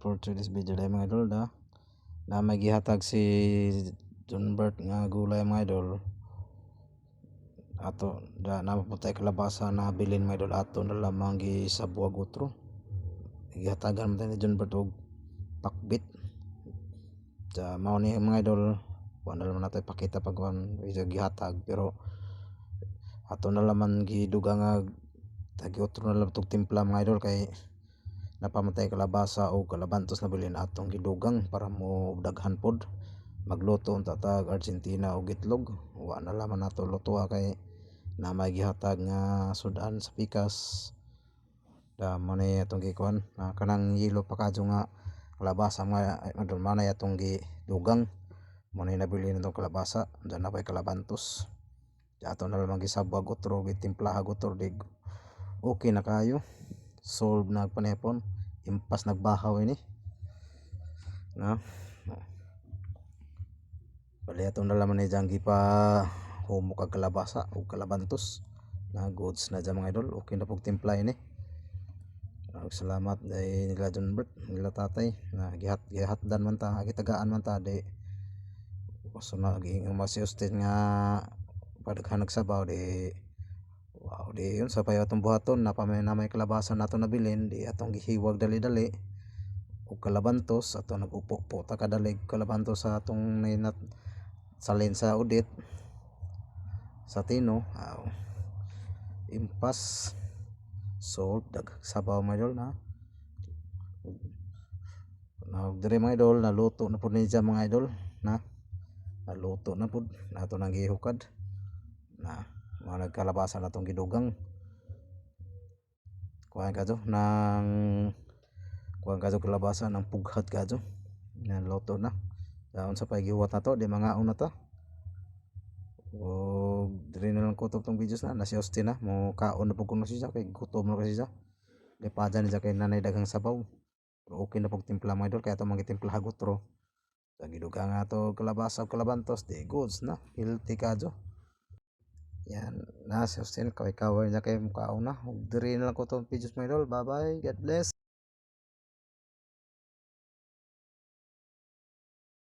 for today's video dahil mga idol na may gihatag si John Bert nga gulay mga idol ato da naputay kalabasa na bilin mga idol ato na lamang gi sa buwag utro gihatagan man ni John Bert og pakbit sa mao ni mga idol wala naman nato ipakita pag gihatag pero ato na lamang giduga nga tagi utro na lang tog timpla mga idol kay napamatay kalabasa o kalabantos na bilin atong gidugang para mo daghan pod magluto unta tag Argentina og itlog wa na laman nato lutoa kay na may gihatag nga sudan sa pikas da mo ni atong gikuan na kanang yelo pa kadto nga kalabasa mga idol manay atong gidugang mo ni nabili natong kalabasa da na pay kalabantos ato na lamang gisabwag utro gitimplaha utro dig okay na kayo solve na panepon impas nagbahaw ini na bali ato na laman ni janggi pa humok kag kalabasa o kalabantos na goods na dyan mga idol okay na pog timpla ini. Salamat dahil nila John Bert nila tatay na gihatdan man ta gitagaan man ta di so na giing masiustin nga padaghan nagsabaw di wow di yun sa payo atong buhaton na may kalabasan nato nabilin di atong gihiwag dali-dali ug kalabantos ato nagupo po ta kadalig kalabantos sa atong ninat salin sa udit sa tino impas so dag sabaw mga idol na dire mga idol naluto na pud ni dyan mga idol na naluto na pud nato nang gihukad na mga nagkalabasa na itong gidugang kuhaan kadto ng kuhaan kadto kalabasa ng pughat kadto yan luto na daon sa pagihuwat na to di mangaon na to o diri na lang kutok tong videos na si Austin na mo kaon na pug kuno siya kay gutom na kasi siya lipada ni siya kay nanay daghang sabaw pero okay na pug timpla mga idol kaya ito mga timpla hagutro sa gidugang nga to kalabasa o kalabantos di goods na healthy kadto. Yan na si Austin kaway-kaway na kayo mukhaon na diri na lang ko itong videos mga idol. Bye bye, God bless.